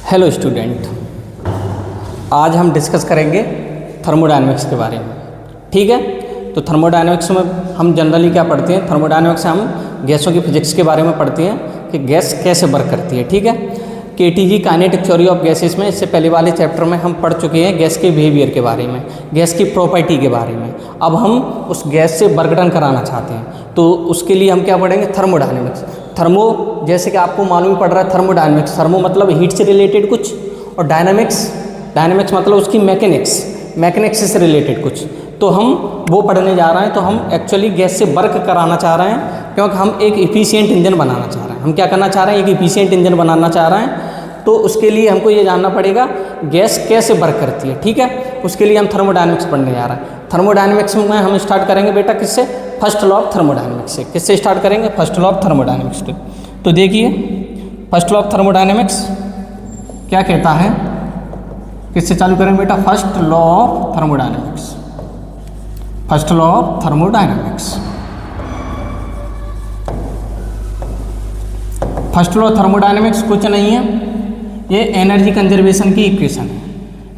Hello student, आज हम discuss करेंगे थर्मोडायनेमिक्स के बारे में। ठीक है, तो थर्मोडायनेमिक्स में हम जनरली क्या पढ़ते हैं? थर्मोडायनेमिक्स से हम गैसों की फिजिक्स के बारे में पढ़ते हैं कि गैस कैसे वर्क करती है। ठीक है, KTG kinetic theory of gases में इससे पहले वाले चैप्टर में हम पढ़ चुके हैं गैस के बिहेवियर के बारे में, गैस की प्रॉपर्टी के बारे में। अब हम उस गैस से वर्क डन कराना चाहते हैं, तो उसके लिए हम क्या पढ़ेंगे? थर्मोडायनेमिक्स। थर्मो जैसे कि आपको मालूम पड़ रहा है, थर्मोडायनेमिक्स, थर्मो मतलब हीट से रिलेटेड कुछ, और डायनामिक्स मतलब उसकी मैकेनिक्स से रिलेटेड कुछ। तो हम वो पढ़ने जा रहे हैं। तो हम एक्चुअली गैस से वर्क कराना चाह रहे हैं, क्योंकि हम एक इफिशिएंट इंजन बनाना चाह रहे हैं। हम क्या करना चाह रहे हैं? एक इफिशिएंट इंजन बनाना चाह रहे हैं। तो उसके लिए हमको ये जानना पड़ेगा गैस कैसे वर्क करती है। ठीक है, उसके लिए हम थर्मोडायनेमिक्स पढ़ने जा रहे हैं। थर्मोडायनेमिक्स में हम स्टार्ट करेंगे बेटा किससे? फर्स्ट लॉ ऑफ थर्मोडायनेमिक्स से। किससे स्टार्ट करेंगे? फर्स्ट लॉ ऑफ थर्मोडायनेमिक्स से। तो देखिए, फर्स्ट लॉ ऑफ थर्मोडायनेमिक्स क्या कहता है? किससे चालू करेंगे बेटा? First law of thermodynamics. First law of thermodynamics. First law of thermodynamics कुछ नहीं है, ये एनर्जी कंजर्वेशन की इक्वेशन है।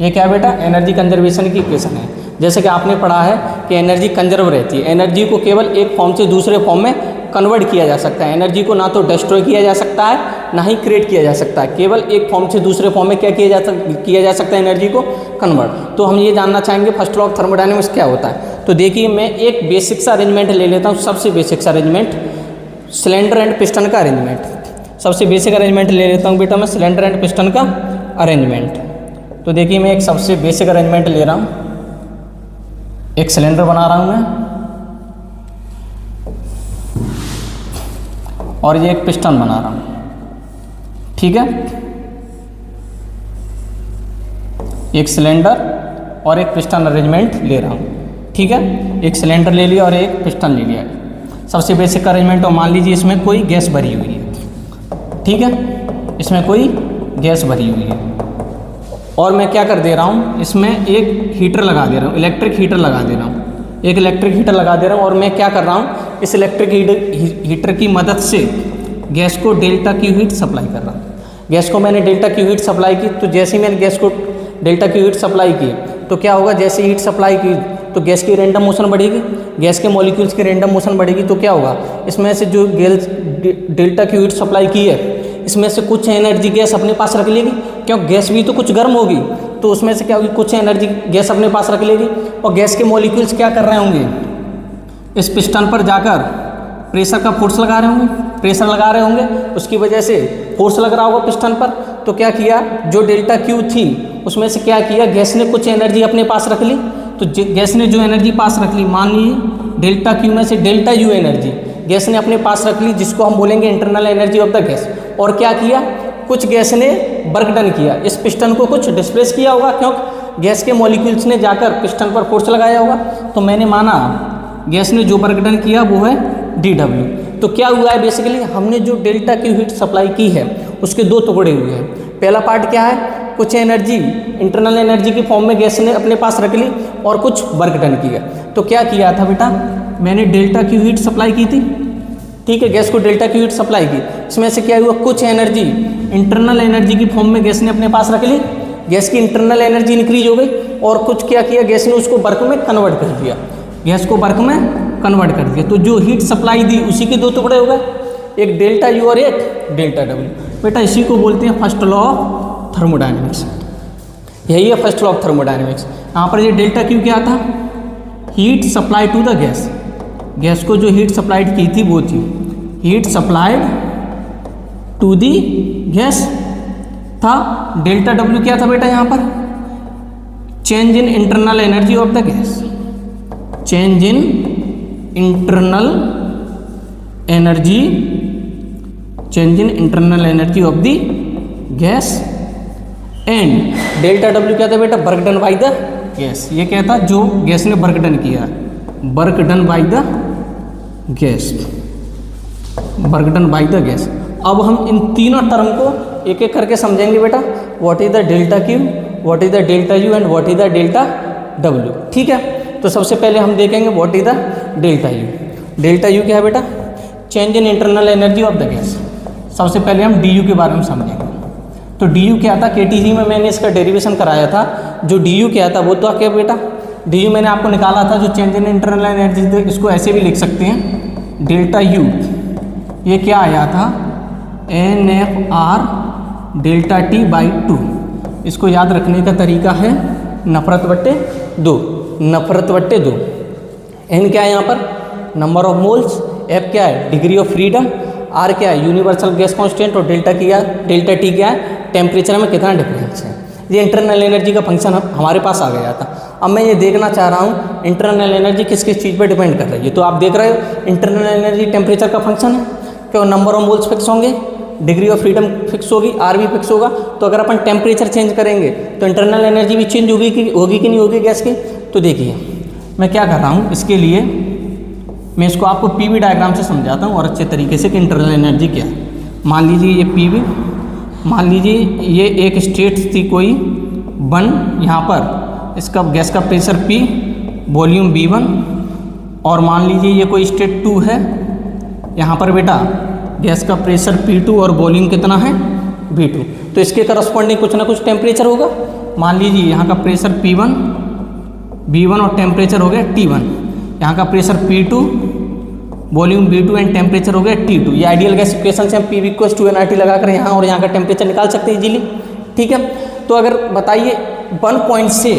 ये क्या बेटा? एनर्जी कंजर्वेशन की इक्वेशन है। जैसे कि आपने पढ़ा है कि एनर्जी कंजर्व रहती है। एनर्जी को केवल एक फॉर्म से दूसरे फॉर्म में कन्वर्ट किया जा सकता है। एनर्जी को ना तो डिस्ट्रॉय किया जा सकता है, ना ही क्रिएट किया जा सकता है। केवल एक फॉर्म से दूसरे फॉर्म में क्या किया जा सकता है? एनर्जी को कन्वर्ट। तो हम ये जानना चाहेंगे फर्स्ट लॉ ऑफ थर्मोडायनेमिक्स क्या होता है। तो देखिए, मैं एक बेसिक सा अरेंजमेंट ले लेता हूँ, सबसे बेसिक सा अरेंजमेंट, सिलेंडर एंड पिस्टन का अरेंजमेंट। सबसे बेसिक अरेंजमेंट ले लेता हूँ बेटा मैं, सिलेंडर एंड पिस्टन का अरेंजमेंट। तो देखिए, मैं एक सबसे बेसिक अरेंजमेंट ले रहा हूँ। एक सिलेंडर बना रहा हूँ मैं, और ये एक पिस्टन बना रहा हूँ। ठीक है, एक सिलेंडर और एक पिस्टन अरेंजमेंट ले रहा हूँ। ठीक है, एक सिलेंडर ले लिया और एक पिस्टन ले लिया। सबसे बेसिक अरेंजमेंट। और मान लीजिए इसमें कोई गैस भरी हुई है। ठीक है, इसमें कोई गैस भरी हुई है, और मैं क्या कर दे रहा हूँ? इसमें एक हीटर लगा दे रहा हूँ, इलेक्ट्रिक हीटर लगा दे रहा हूँ। एक इलेक्ट्रिक हीटर लगा दे रहा हूँ, और मैं क्या कर रहा हूँ? इस इलेक्ट्रिक हीटर की मदद से गैस को डेल्टा क्यू हीट सप्लाई कर रहा हूँ। गैस को मैंने डेल्टा क्यू हीट सप्लाई की, तो जैसे ही मैंने गैस को डेल्टा क्यू हीट सप्लाई की, तो क्या होगा? जैसे हीट सप्लाई की तो गैस की रैंडम मोशन बढ़ेगी, गैस के मॉलिक्यूल्स की रैंडम मोशन बढ़ेगी। तो क्या होगा? इसमें से जो डेल्टा क्यू हीट सप्लाई की है, इसमें से कुछ एनर्जी गैस अपने पास रख लेगी, क्योंकि गैस भी तो कुछ गर्म होगी। तो उसमें से क्या होगी? कुछ एनर्जी गैस अपने पास रख लेगी, और गैस के मॉलिक्यूल्स क्या कर रहे होंगे? इस पिस्टन पर जाकर प्रेशर का फोर्स लगा रहे होंगे, प्रेशर लगा रहे होंगे। उसकी वजह से फोर्स लग रहा होगा पिस्टन पर। तो क्या किया? जो डेल्टा क्यू थी उसमें से क्या किया? गैस ने कुछ एनर्जी अपने पास रख ली। तो गैस ने जो एनर्जी पास रख ली, मान लीजिए डेल्टा क्यू में से डेल्टा यू एनर्जी गैस ने अपने पास रख ली, जिसको हम बोलेंगे internal energy of the gas. और क्या किया? कुछ गैस ने वर्क डन किया, इस पिस्टन को कुछ डिस्प्लेस किया होगा, क्योंकि गैस के मॉलिक्यूल्स ने जाकर पिस्टन पर फोर्स लगाया होगा। तो मैंने माना गैस ने जो वर्क डन किया वो है dW। तो क्या हुआ है? बेसिकली हमने जो डेल्टा की हीट सप्लाई की है उसके दो टुकड़े हुए हैं। पहला पार्ट क्या है? कुछ एनर्जी इंटरनल एनर्जी की फॉर्म में गैस ने अपने पास रख ली और कुछ वर्क डन किया। तो क्या किया था बेटा? मैंने डेल्टा की हीट सप्लाई की थी। ठीक है, गैस को डेल्टा की हीट सप्लाई की। इसमें से क्या हुआ? कुछ एनर्जी इंटरनल एनर्जी की फॉर्म में गैस ने अपने पास रख ली, गैस की इंटरनल एनर्जी इंक्रीज हो गई। और कुछ क्या किया? गैस ने उसको वर्क में कन्वर्ट कर दिया, गैस को वर्क में कन्वर्ट कर दिया। तो जो हीट सप्लाई दी उसी के दो टुकड़े हो गए, एक डेल्टा यू और एक डेल्टा डब्ल्यू। बेटा इसी को बोलते हैं फर्स्ट लॉ ऑफ थर्मोडायनेमिक्स। यही है फर्स्ट लॉ ऑफ थर्मोडायनेमिक्स। यहाँ पर ये डेल्टा क्यू क्या था? Heat supply to the gas. Gas को जो हीट सप्लाइड की थी वो थी heat supplied to the gas था। डेल्टा डब्ल्यू क्या था बेटा? यहाँ पर change in internal energy of the gas, change in internal energy, change in internal energy of the gas. And delta W क्या था बेटा? Work done by the gas. ये क्या था? जो गैस ने वर्क डन किया, work done by the gas, work done by the gas. अब हम इन तीनों टर्म को एक एक करके समझेंगे बेटा। What is the delta Q, what is the delta U and what is the delta W. ठीक है, तो सबसे पहले हम देखेंगे what is the delta U. Delta U क्या है बेटा? Change in internal energy of the gas. सबसे पहले हम डी यू के बारे में समझेंगे। तो डी यू क्या था, केटीजी में मैंने इसका डेरिवेशन कराया था, जो डी यू क्या था वो तो क्या बेटा, डी यू मैंने आपको निकाला था जो चेंज इन इंटरनल एनर्जी थे, इसको ऐसे भी लिख सकते हैं डेल्टा यू, ये क्या आया था N F R delta T by 2। इसको याद रखने का तरीका है नफरत बट्टे 2, नफरत बट्टे 2। एन क्या है यहाँ पर नंबर ऑफ मोल्स, एफ क्या है डिग्री ऑफ फ्रीडम, आर क्या है यूनिवर्सल गैस कांस्टेंट और डेल्टा टी क्या है टेम्परेचर में कितना डिफरेंस है। ये इंटरनल एनर्जी का फंक्शन हमारे पास आ गया था। अब मैं ये देखना चाह रहा हूँ इंटरनल एनर्जी किस किस चीज़ पर डिपेंड कर रही है। तो आप देख रहे हो इंटरनल एनर्जी टेम्परेचर का फंक्शन है, क्यों नंबर ऑफ मोल्स फिक्स होंगे, डिग्री ऑफ फ्रीडम फिक्स होगी, आर भी फिक्स होगा। तो अगर अपन टेम्परेचर चेंज करेंगे तो इंटरनल एनर्जी भी चेंज होगी कि नहीं होगी गैस की। तो देखिए मैं क्या कर रहा हूँ, इसके लिए मैं इसको आपको पीवी डायग्राम से समझाता हूँ और अच्छे तरीके से कि इंटरनल एनर्जी क्या है। मान लीजिए ये पीवी, मान लीजिए ये एक स्टेट थी कोई 1, यहाँ पर इसका गैस का प्रेशर P, वॉल्यूम V1, और मान लीजिए ये कोई स्टेट 2 है, यहाँ पर बेटा गैस का प्रेशर P2 और वॉल्यूम कितना है V2। तो इसके करस्पॉन्डिंग कुछ ना कुछ टेम्परेचर होगा। मान लीजिए यहाँ का प्रेशर P1 V1 और टेम्परेचर हो गया T1, यहाँ का pressure P2 volume V2 and temperature हो गया T2। ये आइडियल गैस इक्वेशन से हम PV इक्वल्स टू nRT लगाकर यहाँ और यहाँ का टेम्परेचर निकाल सकते हैं इजीली। ठीक है, तो अगर बताइए 1 पॉइंट से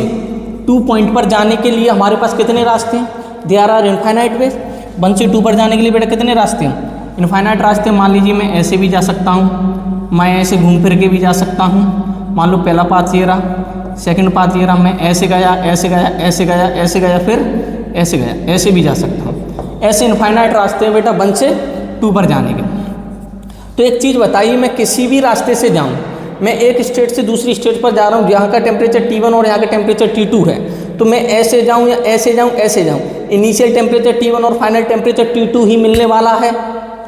2 पॉइंट पर जाने के लिए हमारे पास कितने रास्ते हैं, देयर आर इनफाइनाइट वेज। 1 से 2 पर जाने के लिए बेटा कितने रास्ते हैं, इनफाइनाइट रास्ते। मान लीजिए मैं ऐसे भी जा सकता हूँ, मैं ऐसे घूम फिर के भी जा सकता हूँ। मान लो पहला पाथ ये रहा, सेकंड पाथ ये रहा, मैं ऐसे गया ऐसे गया ऐसे गया ऐसे गया फिर ऐसे गया, ऐसे भी जा सकता हूँ। ऐसे इनफाइनाइट रास्ते हैं बेटा 1 से 2 पर जाने के। तो एक चीज़ बताइए, मैं किसी भी रास्ते से जाऊँ, मैं एक स्टेट से दूसरी स्टेट पर जा रहा हूँ, यहाँ का टेम्परेचर T1 और यहाँ का टेम्परेचर T2 है, तो मैं ऐसे जाऊँ या ऐसे जाऊँ ऐसे जाऊँ, इनिशियल टेम्परेचर T1 और फाइनल टेम्परेचर T2 ही मिलने वाला है।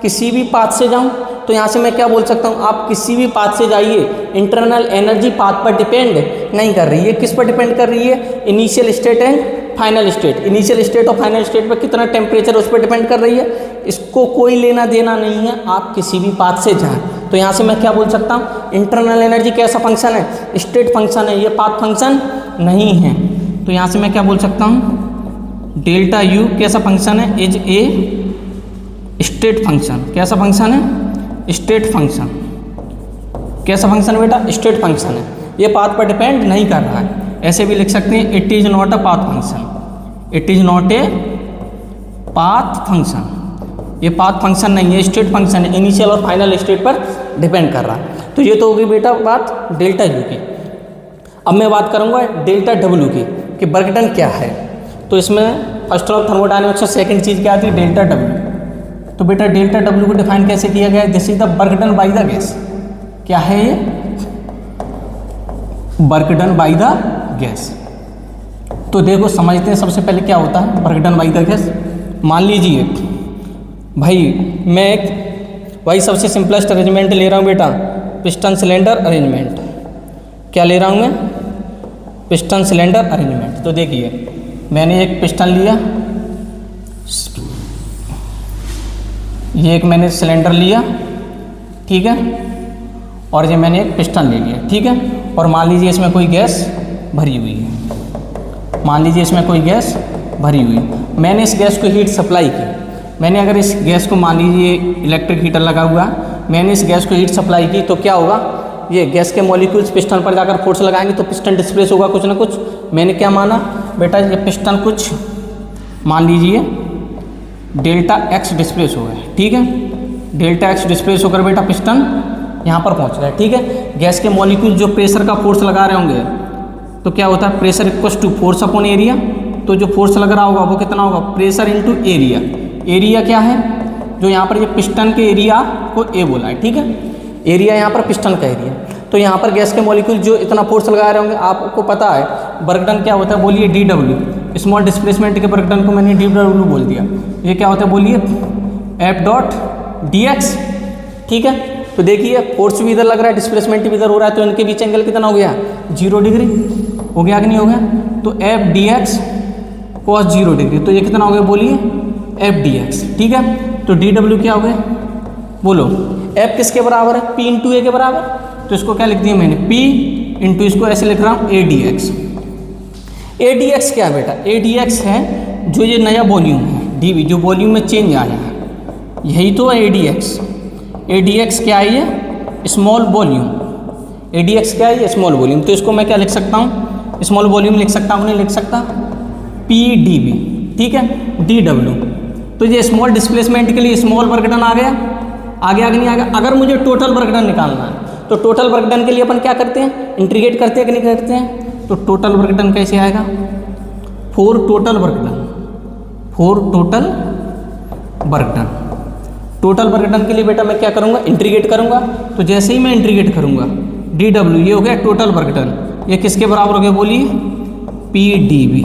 किसी भी पाथ से जाऊँ तो यहाँ से मैं क्या बोल सकता हूँ, आप किसी भी पाथ से जाइए, इंटरनल एनर्जी पाथ पर डिपेंड नहीं कर रही है। किस पर डिपेंड कर रही है, initial state and final state. Initial state और फाइनल स्टेट पर कितना टेम्परेचर उस पर डिपेंड कर रही है। इसको कोई लेना देना नहीं है, आप किसी भी पाथ से जाएं। तो यहाँ से मैं क्या बोल सकता हूँ, इंटरनल एनर्जी कैसा फंक्शन है, स्टेट फंक्शन है, ये पाथ फंक्शन नहीं है। तो यहाँ से मैं क्या बोल सकता हूँ, डेल्टा यू कैसा फंक्शन है, इज ए स्टेट फंक्शन। कैसा फंक्शन है, स्टेट फंक्शन। कैसा फंक्शन बेटा, स्टेट फंक्शन है, ये पाथ पर डिपेंड नहीं कर रहा है। ऐसे भी लिख सकते हैं it is not a path function, it is not a path function. ये पाथ फंक्शन नहीं है, स्टेट फंक्शन है, इनिशियल और फाइनल स्टेट पर डिपेंड कर रहा है। तो ये तो होगी बेटा बात डेल्टा यू की। अब मैं बात करूँगा डेल्टा डब्ल्यू की कि वर्क डन क्या है। तो इसमें फर्स्ट ऑफ थर्मोडायनेमिक्स में सेकंड चीज़ क्या आती है, डेल्टा डब्ल्यू। तो बेटा डेल्टा डब्ल्यू को डिफाइन कैसे किया गया है, this is the work done by the gas. क्या है ये, work done by the gas. तो देखो समझते हैं सबसे पहले क्या होता है work done by the gas. मान लीजिए भाई मैं एक सबसे सिंपलेस्ट अरेंजमेंट ले रहा हूँ बेटा, पिस्टन सिलेंडर अरेंजमेंट। क्या ले रहा हूँ मैं, पिस्टन सिलेंडर अरेंजमेंट। तो देखिए मैंने एक पिस्टन लिया, ये एक मैंने सिलेंडर लिया, ठीक है, और ये मैंने एक पिस्टन ले लिया, ठीक है। और मान लीजिए इसमें कोई गैस भरी हुई है, मान लीजिए इसमें कोई गैस भरी हुई है। मैंने इस गैस को हीट सप्लाई की, मैंने अगर इस गैस को मान लीजिए इलेक्ट्रिक हीटर लगा हुआ, मैंने इस गैस को हीट सप्लाई की, तो क्या होगा, ये गैस के मॉलिक्यूल्स पिस्टन पर जाकर फोर्स लगाएंगे तो पिस्टन डिस्प्लेस होगा कुछ ना कुछ। मैंने क्या माना बेटा, ये पिस्टन कुछ मान लीजिए डेल्टा एक्स डिस्प्लेस हो गया, ठीक है। डेल्टा एक्स डिस्प्लेस होकर बेटा पिस्टन यहाँ पर पहुँच रहा है, ठीक है। गैस के मॉलिक्यूल जो प्रेशर का फोर्स लगा रहे होंगे तो क्या होता है, pressure equals to force upon area. तो जो फोर्स लग रहा होगा वो कितना होगा, प्रेशर इंटू एरिया। एरिया क्या है, जो यहाँ पर ये पिस्टन के एरिया को ए बोला है, ठीक है। एरिया यहाँ पर पिस्टन का एरिया। तो यहाँ पर गैस के मॉलिक्यूल जो इतना फोर्स लगा रहे होंगे, आपको पता है वर्क डन क्या होता है, बोलिए डी डब्ल्यू। स्मॉल डिस्प्लेसमेंट के वर्क डन को मैंने डी डब्ल्यू बोल दिया। ये क्या होता है, बोलिए एफ डॉट डी एक्स, ठीक है। तो देखिए फोर्स भी इधर लग रहा है, डिस्प्लेसमेंट भी इधर हो रहा है, तो इनके बीच एंगल कितना हो गया, 0 डिग्री हो गया कि नहीं हो गया। तो F D x cos 0 degree, तो ये कितना हो गया, बोलिए एफ डी एक्स, ठीक है। तो डी डब्ल्यू क्या हो गया, बोलो, एफ किसके बराबर है, पी इंटू ए के बराबर। तो तो इसको क्या लिख दिया मैंने, P इंटू इसको ऐसे लिख रहा हूँ ADX। ADX क्या है बेटा, ADX है जो ये नया वॉल्यूम है DV, जो वॉल्यूम में चेंज आया है, यही तो है ADX। ADX क्या है, ये स्मॉल वॉल्यूम। ADX क्या है, ये स्मॉल वॉल्यूम। तो इसको मैं क्या लिख सकता हूँ, स्मॉल वॉल्यूम लिख सकता हूँ, नहीं लिख सकता, PdV, ठीक है, DW। तो ये स्मॉल डिस्प्लेसमेंट के लिए स्मॉल वर्क डन आ गया, आगे नहीं आ गया। अगर मुझे टोटल वर्क डन निकालना है तो टोटल वर्क डन के लिए अपन क्या करते हैं, इंटीग्रेट करते हैं कि नहीं करते हैं। तो टोटल वर्क डन कैसे आएगा, for total work done, for total work done. Total work done के लिए बेटा मैं क्या करूँगा, इंटीग्रेट करूँगा। तो जैसे ही मैं इंटीग्रेट करूँगा DW, ये हो गया टोटल वर्क डन, ये किसके बराबर हो गया बोलिए, PdV।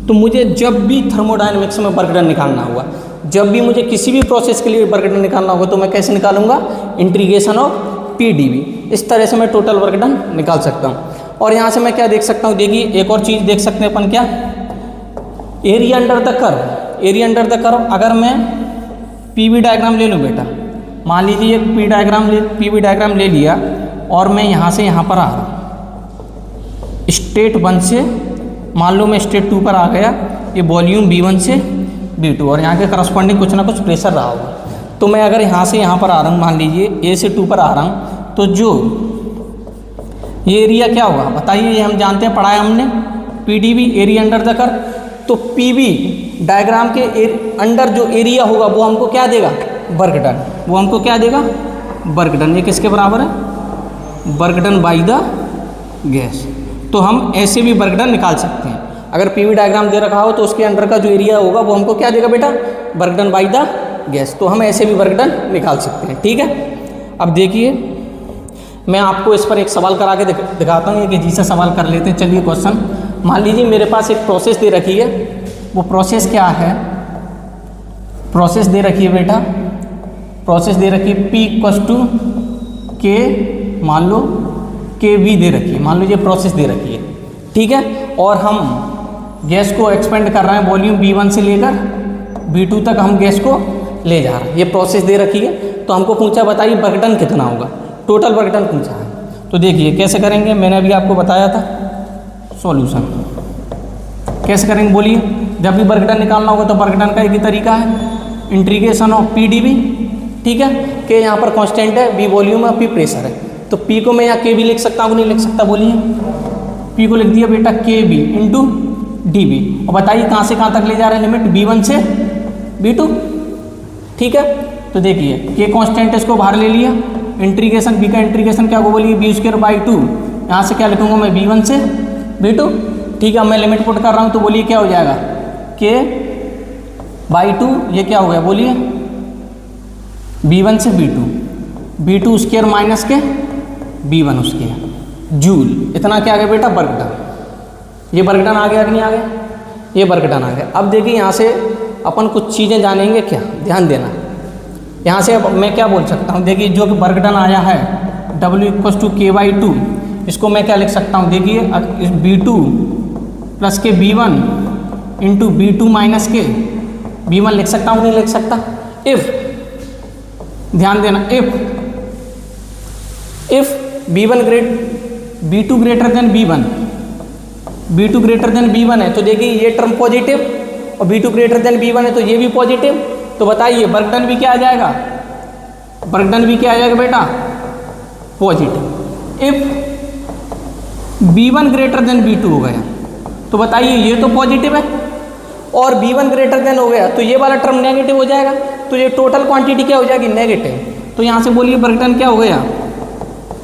तो मुझे जब भी थर्मोडायनेमिक्स में वर्क डन निकालना होगा, जब भी मुझे किसी भी प्रोसेस के लिए वर्क डन निकालना होगा, तो मैं कैसे निकालूंगा, इंटीग्रेशन ऑफ PdV। इस तरह से मैं टोटल वर्क डन निकाल सकता हूँ। और यहाँ से मैं क्या देख सकता हूँ, देखिए एक और चीज़ देख सकते हैं अपन, क्या, area under the curve. Area under the curve अगर मैं PV डायग्राम ले लूँ बेटा, मान लीजिए एक PV डायग्राम ले लिया और मैं यहाँ से यहाँ पर आ रहा हूँ, स्टेट 1 से मान लो मैं स्टेट 2 पर आ गया, ये वॉल्यूम V1 से V2 और यहाँ के करस्पॉन्डिंग कुछ ना कुछ प्रेशर रहा होगा। तो मैं अगर यहाँ से यहाँ पर आ रहा हूँ, मान लीजिए A से 2 पर आ रहा हूँ, तो जो ये एरिया क्या होगा बताइए, ये हम जानते हैं, पढ़ा है हमने, PdV area under the curve. तो PV डायग्राम के अंडर जो एरिया होगा वो हमको क्या देगा, वर्क डन, वो हमको क्या देगा, वर्क डन। ये किसके बराबर है, work done by the gas. तो हम ऐसे भी वर्क डन निकाल सकते हैं। अगर PV डायग्राम दे रखा हो तो उसके अंडर का जो एरिया होगा वो हमको क्या देगा बेटा, work done by the gas. तो हम ऐसे भी वर्क डन निकाल सकते हैं, ठीक है। अब देखिए मैं आपको इस पर एक सवाल करा के दिखाता हूँ, एक इजी सा सवाल कर लेते हैं। चलिए क्वेश्चन, मान लीजिए मेरे पास एक प्रोसेस दे रखी है, वो प्रोसेस क्या है, प्रोसेस दे रखी है बेटा, प्रोसेस दे रखी है P = K, मान लो KV दे रखी है, मान लो ये प्रोसेस दे रखी है, ठीक है। और हम गैस को एक्सपेंड कर रहे हैं, वॉल्यूम V1 से लेकर V2 तक हम गैस को ले जा रहे हैं, ये प्रोसेस दे रखी है। तो हमको पूछा बताइए वर्क डन कितना होगा, टोटल वर्क डन पूछा है। तो देखिए कैसे करेंगे, मैंने अभी आपको बताया था सॉल्यूशन कैसे करेंगे बोलिए। जब भी वर्क डन निकालना होगा तो वर्क डन का एक ही तरीका है, इंटीग्रेशन ऑफ PdV, ठीक है। के यहाँ पर कांस्टेंट है, V वॉल्यूम है, P प्रेशर है। तो P को मैं यहाँ KV लिख सकता हूँ, नहीं लिख सकता बोलिए। P को लिख दिया बेटा KV इंटू DV। और बताइए कहाँ से कहाँ तक ले जा रहे हैं, लिमिट V1 से V2, ठीक है। तो देखिए K कांस्टेंट, इसको बाहर ले लिया, इंटीग्रेशन B का इंटीग्रेशन क्या होगा बोलिए, V²/2। यहाँ से क्या लिखूँगा मैं, V1 से V2, ठीक है। मैं लिमिट पुट कर रहा हूँ तो बोलिए क्या हो जाएगा, K/2, ये क्या हो गया बोलिए, V1 से V2 स्क्वायर माइनस के V1 उसके जूल, इतना क्या आ गया बेटा, वर्क डन। ये वर्क डन आ गया कि नहीं आ गया, ये वर्क डन आ गया। अब देखिए यहाँ से अपन कुछ चीज़ें जानेंगे, क्या ध्यान देना। यहाँ से अब मैं क्या बोल सकता हूँ, देखिए जो कि वर्क डन आया है W = K/2, इसको मैं क्या लिख सकता हूँ, देखिए V2 + के V1 इंटू V2 - के V1 लिख सकता हूँ, नहीं लिख सकता। इफ़, ध्यान देना, if V2 greater than V1 है, तो देखिए ये टर्म पॉजिटिव, और V2 ग्रेटर देन V1 है तो ये भी पॉजिटिव। तो बताइए वर्क डन भी क्या आ जाएगा, वर्क डन भी क्या आ जाएगा बेटा, positive. If V1 greater than V2 हो गया तो बताइए ये तो पॉजिटिव है, और V1 ग्रेटर देन हो गया तो ये वाला टर्म नेगेटिव हो जाएगा, तो ये टोटल क्वांटिटी क्या हो जाएगी, नेगेटिव। तो यहाँ से बोलिए वर्क डन क्या हो गया,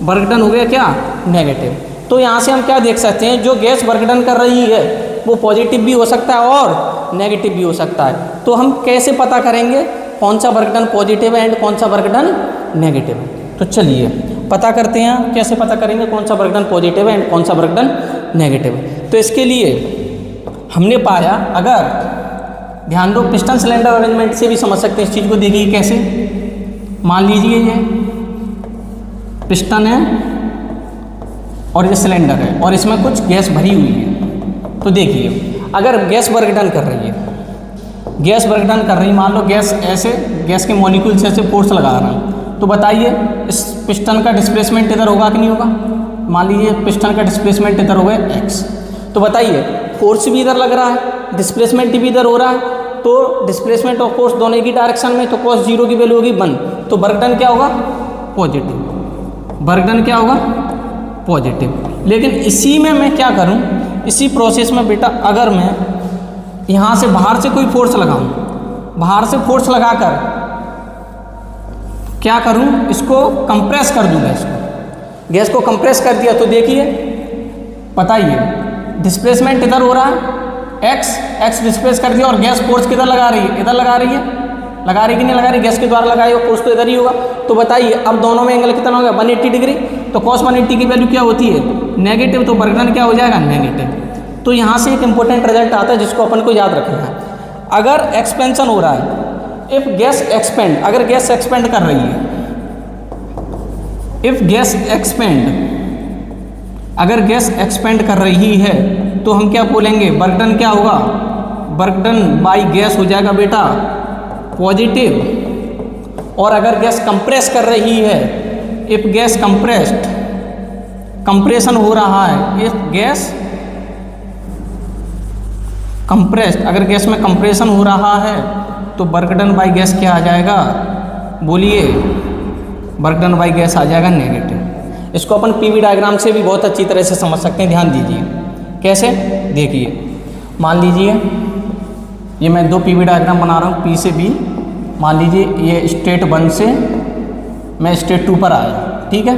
वर्क डन हो गया क्या, नेगेटिव। तो यहाँ से हम क्या देख सकते हैं, जो गैस वर्क डन कर रही है वो पॉजिटिव भी हो सकता है और नेगेटिव भी हो सकता है। तो हम कैसे पता करेंगे कौन सा वर्क डन पॉजिटिव है एंड कौन सा वर्क डन नेगेटिव है। तो चलिए पता करते हैं, कैसे पता करेंगे कौन सा वर्क डन पॉजिटिव है एंड कौन सा वर्क डन नेगेटिव है। तो इसके लिए हमने पाया, अगर ध्यान दो पिस्टन सिलेंडर अरेंजमेंट से भी समझ सकते हैं इस चीज़ को। देखिए कैसे, मान लीजिए ये पिस्टन है और ये सिलेंडर है और इसमें कुछ गैस भरी हुई है। तो देखिए अगर गैस वर्क डन कर रही है, गैस वर्क डन कर रही है, मान लो गैस ऐसे, गैस के मॉलिक्यूल्स ऐसे फोर्स लगा रहा है, तो बताइए इस पिस्टन का डिस्प्लेसमेंट इधर होगा कि नहीं होगा। मान लीजिए पिस्टन का डिस्प्लेसमेंट इधर हो गया x, तो बताइए फोर्स भी इधर लग रहा है, डिस्प्लेसमेंट भी इधर हो रहा है, तो डिस्प्लेसमेंट और फोर्स दोनों की डायरेक्शन में, तो cos 0 की वैल्यू होगी 1, तो वर्क डन क्या होगा पॉजिटिव, वर्क डन क्या होगा पॉजिटिव। लेकिन इसी में मैं क्या करूं, इसी प्रोसेस में बेटा अगर मैं यहाँ से बाहर से कोई फोर्स लगाऊं, बाहर से फोर्स लगाकर क्या करूं, इसको कंप्रेस कर दूं गैस को कंप्रेस कर दिया, तो देखिए बताइए डिस्प्लेसमेंट इधर हो रहा है x डिस्प्लेस कर दिया और गैस फोर्स किधर लगा रही है, इधर लगा रही है कि नहीं लगा रही, गैस के द्वारा लगाई हो फोर्स तो इधर ही होगा। तो बताइए अब दोनों में एंगल कितना हो गया 180 डिग्री, तो cos 180 की वैल्यू क्या होती है नेगेटिव, तो वर्क डन क्या हो जाएगा नेगेटिव। तो यहाँ से एक इंपॉर्टेंट रिजल्ट आता है जिसको अपन को याद रखना है। अगर एक्सपेंशन हो रहा है, इफ गैस एक्सपेंड, अगर गैस एक्सपेंड कर रही है, इफ गैस एक्सपेंड, अगर गैस एक्सपेंड कर रही है तो हम क्या बोलेंगे वर्क डन क्या होगा, वर्क डन बाई गैस हो जाएगा बेटा पॉजिटिव। और अगर गैस कंप्रेस कर रही है, इफ गैस कंप्रेस्ड, कंप्रेशन हो रहा है, इफ गैस कंप्रेस्ड, अगर गैस में कंप्रेशन हो रहा है तो वर्क डन बाई गैस क्या आ जाएगा, बोलिए वर्क डन बाई गैस आ जाएगा नेगेटिव। इसको अपन पीवी डायग्राम से भी बहुत अच्छी तरह से समझ सकते हैं, ध्यान दीजिए कैसे, देखिए मान लीजिए ये मैं 2 पीवी डायग्राम बना रहा हूँ P से B, मान लीजिए ये स्टेट 1 से मैं स्टेट 2 पर आया, ठीक है,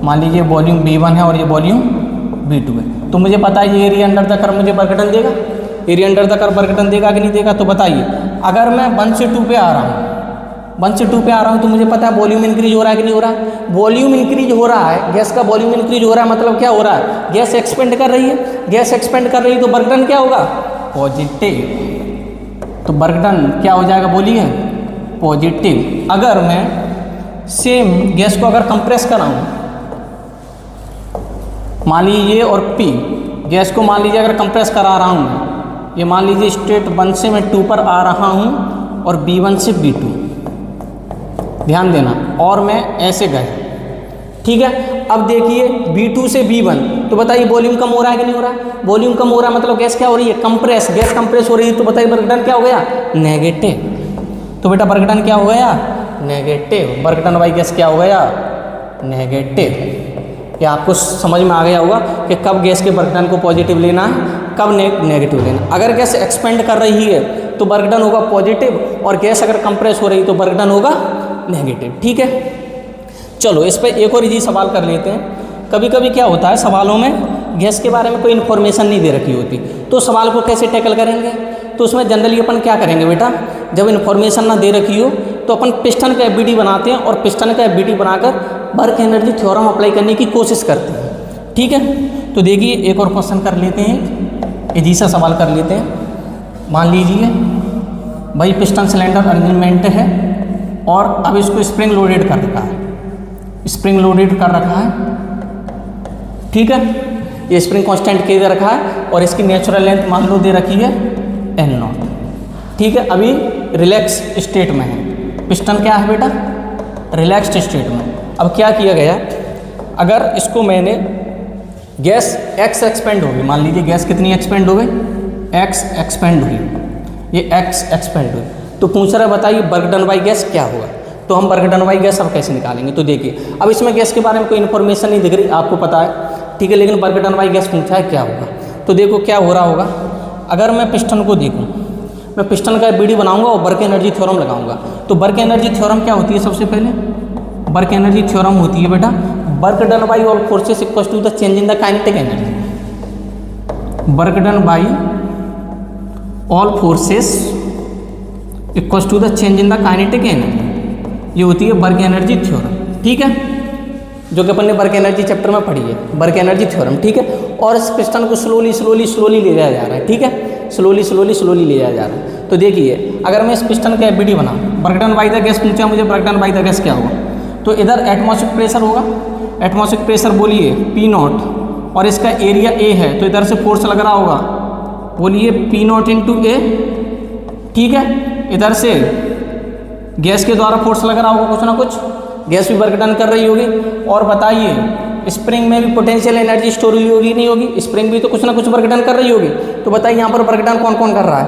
मान लीजिए वॉल्यूम V1 है और ये वॉल्यूम V2 है, तो मुझे पता है ये एरिया अंडर द कर्व मुझे वर्क डन देगा, area under the curve work done देगा कि नहीं देगा। तो बताइए अगर मैं 1 से 2 पे आ रहा हूँ, 1 से 2 पे आ रहा हूँ तो मुझे पता है वॉल्यूम इंक्रीज हो रहा है कि नहीं हो रहा है, वॉल्यूम इंक्रीज हो रहा है, गैस का वॉल्यूम इंक्रीज हो रहा है, मतलब क्या हो रहा है गैस एक्सपेंड कर रही है, गैस एक्सपेंड कर रही है तो वर्क डन क्या होगा पॉजिटिव, तो वर्क डन क्या हो जाएगा बोलिए पॉजिटिव। अगर मैं सेम गैस को अगर कंप्रेस कराऊँ, मान लीजिए ये और P गैस को मान लीजिए अगर कंप्रेस करा रहा हूँ, ये मान लीजिए स्टेट 1 से मैं 2 पर आ रहा हूँ और B1 से B2, ध्यान देना, और मैं ऐसे गए, ठीक है। अब देखिए B2 से B1, तो बताइए वॉल्यूम कम हो रहा है कि नहीं हो रहा है, वॉल्यूम कम हो रहा है मतलब गैस क्या हो रही है कंप्रेस, गैस कंप्रेस हो रही है, तो बताइए वर्क डन क्या हो गया नेगेटिव। तो बेटा वर्क डन क्या हो गया negative, work done by gas क्या हो गया नेगेटिव। ये आपको समझ में आ गया होगा कि कब गैस के वर्क डन को पॉजिटिव लेना है, कब नेगेटिव लेना। अगर गैस एक्सपेंड कर रही है तो वर्क डन होगा पॉजिटिव, और गैस अगर कंप्रेस हो रही है तो वर्क डन होगा नेगेटिव, ठीक है। चलो इस पर एक और इजी सवाल कर लेते हैं। कभी कभी क्या होता है सवालों में गैस के बारे में कोई इन्फॉर्मेशन नहीं दे रखी होती, तो सवाल को कैसे टैकल करेंगे, तो उसमें जनरली अपन क्या करेंगे बेटा, जब इन्फॉर्मेशन ना दे रखी हो तो अपन पिस्टन का एफबीडी बनाते हैं और पिस्टन का एफबीडी बनाकर वर्क एनर्जी थ्योरम अप्लाई करने की कोशिश करते हैं, ठीक है। तो देखिए एक और क्वेश्चन कर लेते हैं, इजी सा सवाल कर लेते हैं। मान लीजिए भाई पिस्टन सिलेंडर अरेंजमेंट है और अब इसको स्प्रिंग लोडेड कर रखा है, स्प्रिंग लोडेड कर रखा है, ठीक है। ये स्प्रिंग कांस्टेंट के दे रखा है और इसकी नेचुरल लेंथ मान लो दे रखी है N0, ठीक है। अभी रिलैक्स स्टेट में है, पिस्टन क्या है बेटा रिलैक्स्ड स्टेट में। अब क्या किया गया, अगर इसको मैंने गैस x एक्सपेंड हो गई, मान लीजिए गैस कितनी एक्सपेंड हो गई x एक्सपेंड हुई, ये x एक्सपेंड हुई, तो पूछ रहा है बताइए वर्क डन बाई गैस क्या होगा। तो हम वर्क डन बाई गैस अब कैसे निकालेंगे, तो देखिए अब इसमें गैस के बारे में कोई इन्फॉर्मेशन नहीं दिख रही, आपको पता है, ठीक है, लेकिन वर्क डन बाई गैस पूछा है क्या होगा। तो देखो क्या हो रहा होगा, अगर मैं पिस्टन को देखूँ, मैं पिस्टन का बीडी बनाऊंगा और वर्क एनर्जी थ्योरम लगाऊंगा। तो वर्क एनर्जी थ्योरम क्या होती है, सबसे पहले वर्क एनर्जी थ्योरम होती है बेटा work done by all forces equals to the change in the kinetic energy, work done by all forces equals to the change in the kinetic energy, ये होती है वर्क एनर्जी थ्योरम, ठीक है, जो कि अपन ने वर्क एनर्जी चैप्टर में पढ़ी है, वर्क एनर्जी थ्योरम, ठीक है। और इस पिस्टन को स्लोली ले जाया जा रहा है, ठीक है, स्लोली ले जाया जा रहा है। तो देखिए अगर मैं इस पिस्टन का एफबीडी बनाऊँ, work done by the gas पूछा मुझे, work done by the gas क्या होगा, तो इधर एटमॉस्फेरिक प्रेशर होगा, एटमॉस्फेरिक प्रेशर बोलिए P0, और इसका एरिया A है, तो इधर से फोर्स लग रहा होगा, बोलिए P0 इंटू A, ठीक है। इधर से गैस के द्वारा फोर्स लग रहा होगा कुछ ना कुछ, गैस भी वर्क डन कर रही होगी। और बताइए स्प्रिंग में भी पोटेंशियल एनर्जी स्टोर हुई होगी नहीं होगी, स्प्रिंग भी तो कुछ ना कुछ वर्क डन कर रही होगी। तो बताइए यहाँ पर वर्क डन कौन कौन कर रहा है,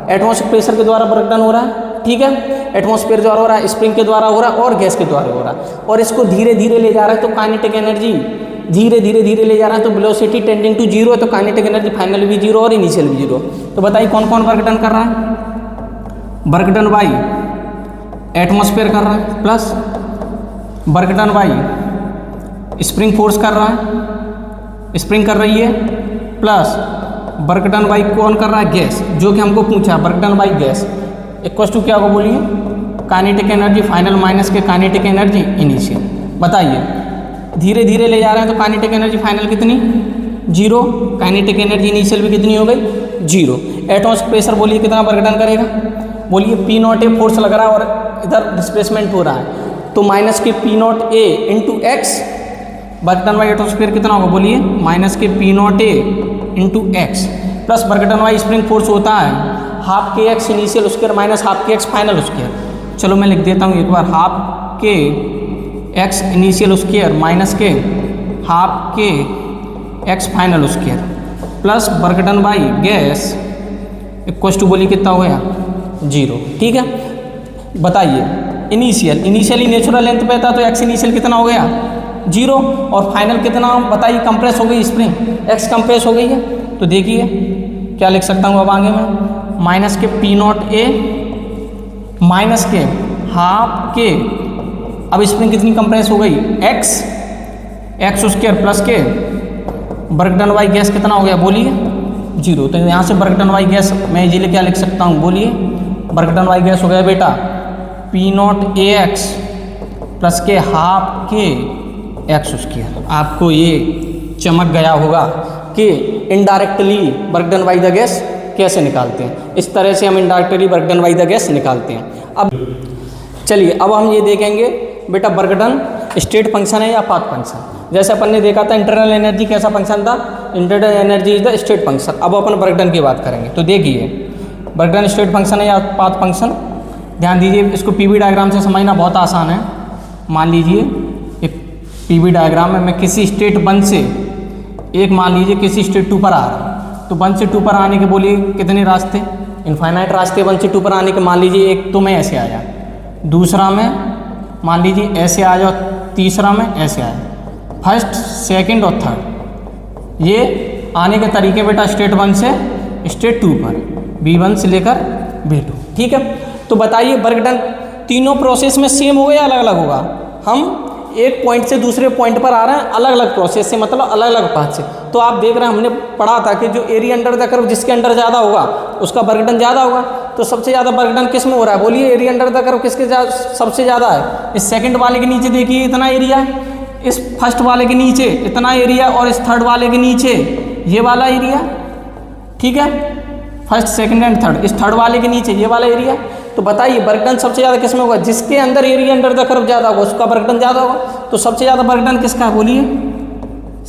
एटमॉस्फेरिक प्रेशर के द्वारा वर्क डन हो रहा है, ठीक है, एटमॉस्फेयर द्वारा हो रहा है, स्प्रिंग के द्वारा हो रहा है और गैस के द्वारा हो रहा है। और इसको धीरे धीरे ले जा रहा है तो काइनेटिक एनर्जी धीरे धीरे ले जा रहा है, तो वेलोसिटी टेंडिंग टू जीरो है, तो काइनेटिक एनर्जी फाइनल भी जीरो और इनिशियल भी जीरो। तो बताइए कौन कौन वर्क डन कर रहा है, वर्क डन बाई एटमॉस्फेयर कर रहा है, plus work done by spring force कर रहा है, स्प्रिंग कर रही है, प्लस वर्क डन बाई कौन कर रहा है, गैस, जो कि हमको पूछा work done by gas equals to क्या होगा बोलिए, काइनेटिक एनर्जी फाइनल माइनस के काइनेटिक एनर्जी इनिशियल। बताइए धीरे धीरे ले जा रहे हैं तो काइनेटिक एनर्जी फाइनल कितनी, जीरो, काइनेटिक एनर्जी इनिशियल भी कितनी हो गई, जीरो। एटमॉस्फेरिक प्रेशर बोलिए कितना वर्क डन करेगा, बोलिए पी नॉट ए फोर्स लग रहा है और इधर डिस्प्लेसमेंट हो रहा है, तो माइनस के P naught A into X, work done by atmosphere कितना होगा बोलिए, माइनस के P naught A into X, plus work done by spring force होता है हाफ के X initial square minus half के एक्स फाइनल स्क्वायर। चलो मैं लिख देता हूँ एक बार, हाफ के एक्स इनिशियल स्क्वायर माइनस के हाफ के X final square plus work done by gas equals to बोलिए कितना हो गया, जीरो, ठीक है। बताइए इनिशियली नेचुरल लेंथ पे था तो एक्स इनिशियल कितना हो गया, जीरो, और फाइनल कितना बताइए, कंप्रेस हो गई स्प्रिंग, एक्स कंप्रेस हो गई है। तो देखिए क्या लिख सकता हूँ अब आगे मैं, माइनस के पी नॉट ए माइनस के हाफ के, अब स्प्रिंग कितनी कंप्रेस हो गई, एक्स स्क्वायर प्लस के वर्क डन बाई गैस कितना हो गया बोलिए, जीरो। तो यहाँ से वर्क डन बाई गैस मैं इजीली क्या लिख सकता हूँ बोलिए, वर्क डन बाई गैस हो गया बेटा पी नॉट ए एक्स प्लस के हाफ के एक्स स्क्वायर। आपको ये चमक गया होगा कि indirectly work done by the gas कैसे निकालते हैं। इस तरह से हम indirectly work done by the gas निकालते हैं। अब चलिए अब हम ये देखेंगे बेटा वर्क डन स्टेट फंक्शन है या पाथ फंक्शन। जैसे अपन ने देखा था इंटरनल एनर्जी कैसा फंक्शन था, internal energy is the state function. अब अपन वर्क डन की बात करेंगे। तो देखिए वर्क डन स्टेट फंक्शन है या पाथ फंक्शन, ध्यान दीजिए इसको पीवी डायग्राम से समझना बहुत आसान है। मान लीजिए एक पीवी डायग्राम में मैं किसी स्टेट 1 से एक मान लीजिए किसी स्टेट 2 पर आ रहा हूँ, तो 1 से 2 पर आने के बोलिए कितने रास्ते, इनफाइनाइट रास्ते 1 से 2 पर आने के। मान लीजिए एक तो मैं ऐसे आया, दूसरा में मान लीजिए ऐसे आ जाओ, तीसरा में ऐसे आया, फर्स्ट सेकंड और थर्ड। ये आने के तरीके बेटा स्टेट 1 से स्टेट 2 पर, B1 से लेकर B2, ठीक है। तो बताइए वर्क डन तीनों प्रोसेस में सेम होगा या अलग अलग होगा। हम एक पॉइंट से दूसरे पॉइंट पर आ रहे हैं अलग अलग प्रोसेस से, मतलब अलग अलग पाथ से। तो आप देख रहे हैं हमने पढ़ा था कि जो एरिया अंडर द कर्व जिसके अंडर ज़्यादा होगा उसका वर्क डन ज़्यादा होगा। तो सबसे ज़्यादा वर्क डन किस में हो रहा है बोलिए, एरिया अंडर द कर्व किसके सबसे ज़्यादा है। इस सेकंड वाले के नीचे देखिए इतना एरिया है, इस फर्स्ट वाले के नीचे इतना एरिया, और इस थर्ड वाले के नीचे ये वाला एरिया, ठीक है। फर्स्ट सेकंड एंड थर्ड, इस थर्ड वाले के नीचे ये वाला एरिया। तो बताइए वर्क डन सबसे ज़्यादा किस में होगा, जिसके अंदर एरिया अंडर द कर्व ज़्यादा होगा उसका वर्क डन ज़्यादा होगा। तो सबसे ज़्यादा वर्क डन किसका है बोलिए,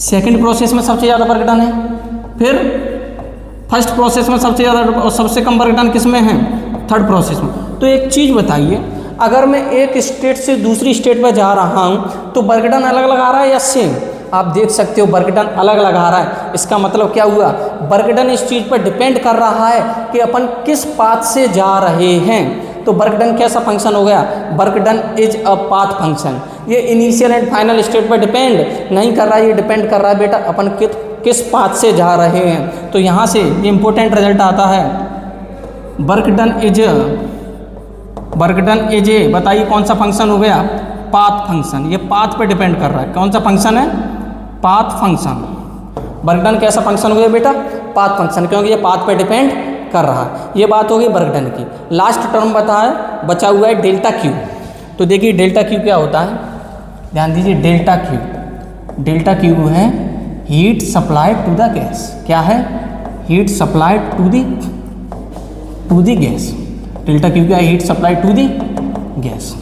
सेकंड प्रोसेस में सबसे ज़्यादा वर्क डन है। फिर फर्स्ट प्रोसेस में सबसे ज़्यादा और सबसे कम वर्क डन किस में है, थर्ड प्रोसेस में। तो एक चीज़ बताइए, अगर मैं एक स्टेट से दूसरी स्टेट पर जा रहा हूँ तो वर्क डन अलग अलग आ रहा है या सेम। आप देख सकते हो वर्क डन अलग अलग आ रहा है। इसका मतलब क्या हुआ, वर्क डन इस चीज़ पर डिपेंड कर रहा है कि अपन किस पाथ से जा रहे हैं। तो वर्क डन कैसा फंक्शन हो गया, work done is a path function. ये इनिशियल एंड फाइनल स्टेट पर डिपेंड नहीं कर रहा है, ये डिपेंड कर रहा है बेटा अपन किस पाथ से जा रहे हैं। तो यहाँ से ये इंपॉर्टेंट रिजल्ट आता है, वर्क डन इज ए बताइए कौन सा फंक्शन हो गया, पाथ फंक्शन। ये पाथ पे डिपेंड कर रहा है, कौन सा फंक्शन है, पाथ फंक्शन। वर्क डन कैसा फंक्शन हो गया बेटा, पाथ फंक्शन, क्योंकि ये पाथ पे डिपेंड कर रहा है। ये बात होगी वर्क डन की। लास्ट टर्म बचा हुआ है डेल्टा क्यू। तो देखिए डेल्टा क्यू क्या होता है, ध्यान दीजिए डेल्टा क्यू है heat supplied to the gas. क्या है, heat supplied to the gas. Delta Q क्या है, heat supplied to the gas.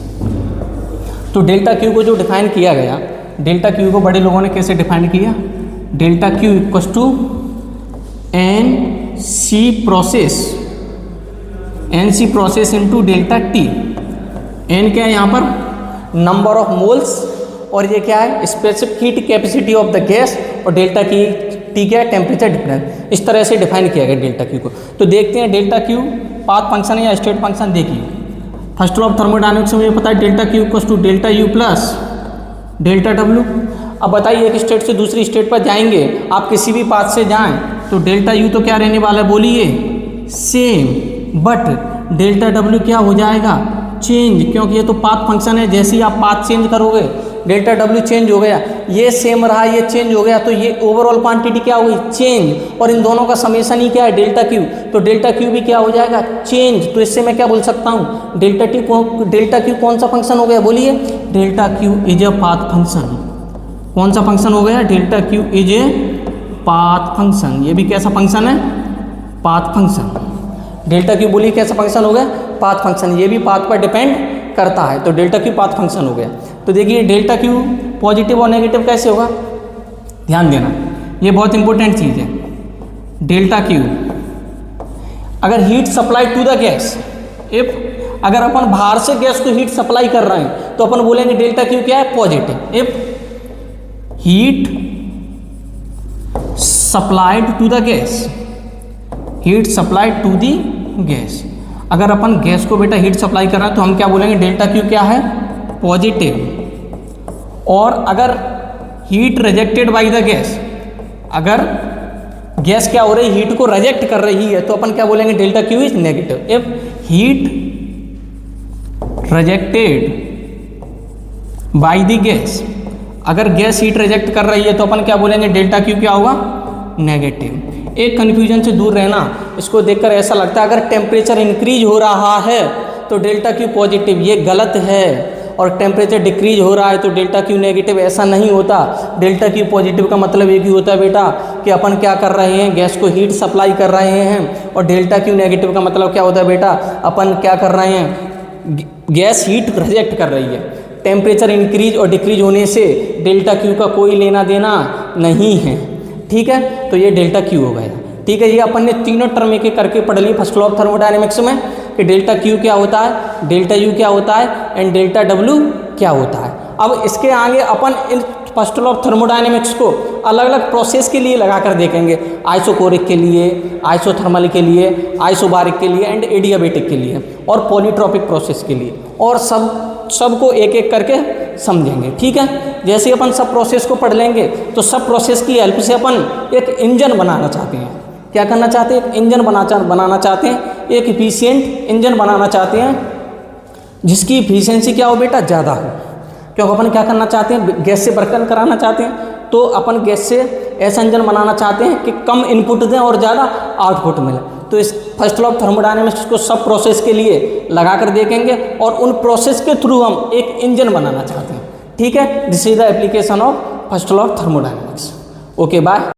तो डेल्टा क्यू को जो डिफाइन किया गया, डेल्टा क्यू को बड़े लोगों ने कैसे डिफाइन किया, delta Q equals to N C process into delta T. N क्या है यहाँ पर, नंबर ऑफ मोल्स, और ये क्या है specific heat capacity of the gas, और डेल्टा की टी क्या है टेम्परेचर डिफरेंस। इस तरह से डिफाइन किया गया डेल्टा क्यू को। तो देखते हैं डेल्टा क्यू पाथ फंक्शन है या स्टेट फंक्शन। देखिए फर्स्ट लॉ ऑफ थर्मोडायनेमिक्स में मुझे पता है delta Q equals to delta U plus delta W. अब बताइए एक स्टेट से दूसरी स्टेट पर जाएंगे, आप किसी भी पाथ से जाएं तो डेल्टा यू तो क्या रहने वाला है बोलिए सेम, बट डेल्टा डब्ल्यू क्या हो जाएगा चेंज, क्योंकि ये तो पाथ फंक्शन है। जैसे ही आप पाथ चेंज करोगे डेल्टा डब्ल्यू चेंज हो गया, ये सेम रहा ये चेंज हो गया, तो ये ओवरऑल क्वांटिटी क्या हुई चेंज, और इन दोनों का समेशन ही क्या है डेल्टा क्यू, तो डेल्टा क्यू भी क्या हो जाएगा चेंज। तो इससे मैं क्या बोल सकता हूँ डेल्टा क्यू कौन सा फंक्शन हो गया बोलिए delta Q is a path function. कौन सा फंक्शन हो गया delta Q is a path function. ये भी कैसा फंक्शन है पाथ फंक्शन। डेल्टा क्यू बोलिए कैसा फंक्शन हो गया पाथ फंक्शन, ये भी पाथ पर डिपेंड करता है, तो डेल्टा क्यू पाथ फंक्शन हो गया। तो देखिए डेल्टा क्यू पॉजिटिव और नेगेटिव कैसे होगा, ध्यान देना ये बहुत इंपॉर्टेंट चीज़ है। डेल्टा क्यू अगर heat supply to the gas, if अगर अपन बाहर से गैस को हीट सप्लाई कर रहे हैं तो अपन बोलेंगे डेल्टा क्यू क्या है positive. If heat supplied to the gas, heat supplied to the gas, अगर अपन गैस को बेटा हीट सप्लाई कर रहे हैं तो हम क्या बोलेंगे डेल्टा क्यू क्या है पॉजिटिव। और अगर heat rejected by the gas, अगर गैस क्या हो रही है हीट को रिजेक्ट कर रही है तो अपन क्या बोलेंगे delta Q is negative. If heat rejected by the gas, अगर गैस हीट रिजेक्ट कर रही है तो अपन क्या बोलेंगे डेल्टा क्यू क्या होगा नेगेटिव। एक कन्फ्यूजन से दूर रहना, इसको देखकर ऐसा लगता है अगर टेम्परेचर इंक्रीज हो रहा है तो डेल्टा क्यू पॉजिटिव, ये गलत है। और टेम्परेचर डिक्रीज हो रहा है तो डेल्टा क्यू नेगेटिव, ऐसा नहीं होता। डेल्टा क्यू पॉजिटिव का मतलब एक ही होता है बेटा कि अपन क्या कर रहे हैं गैस को हीट सप्लाई कर रहे हैं, और डेल्टा क्यू नेगेटिव का मतलब क्या होता है बेटा अपन क्या कर रहे हैं गैस हीट रिजेक्ट कर रही है। टेम्परेचर इंक्रीज और डिक्रीज होने से डेल्टा क्यू का कोई लेना देना नहीं है, ठीक है। तो ये डेल्टा क्यू हो गया, ठीक है। ये अपन ने तीनों टर्म एक एक करके पढ़ ली फर्स्ट लॉ ऑफ थर्मोडायनेमिक्स में कि डेल्टा क्यू क्या होता है, डेल्टा यू क्या होता है एंड डेल्टा डब्ल्यू क्या होता है। अब इसके आगे अपन इन फर्स्ट लॉ ऑफ थर्मोडायनेमिक्स को अलग अलग प्रोसेस के लिए लगा कर देखेंगे, आइसोकोरिक के लिए, आइसोथर्मल के लिए, आइसोबारिक के लिए एंड एडियाबेटिक के लिए, और पॉलीट्रॉपिक प्रोसेस के लिए, और सबको एक एक करके समझेंगे, ठीक है। जैसे अपन सब प्रोसेस को पढ़ लेंगे तो सब प्रोसेस की हेल्प से अपन एक इंजन बनाना चाहते हैं। क्या करना चाहते हैं एक इंजन बनाना चाहते हैं, एक इफिशिएंट इंजन बनाना चाहते हैं जिसकी इफिशिएंसी क्या हो बेटा ज़्यादा हो। क्योंकि अपन क्या करना चाहते हैं गैस से बर्तन कराना चाहते हैं, तो अपन गैस से ऐसा इंजन बनाना चाहते हैं कि कम इनपुट दें और ज़्यादा आउटपुट मिले। तो इस फर्स्ट लॉ ऑफ थर्मोडायनेमिक्स को सब प्रोसेस के लिए लगा कर देखेंगे और उन प्रोसेस के थ्रू हम एक इंजन बनाना चाहते हैं, ठीक है। This is the application of first law of thermodynamics. Okay bye.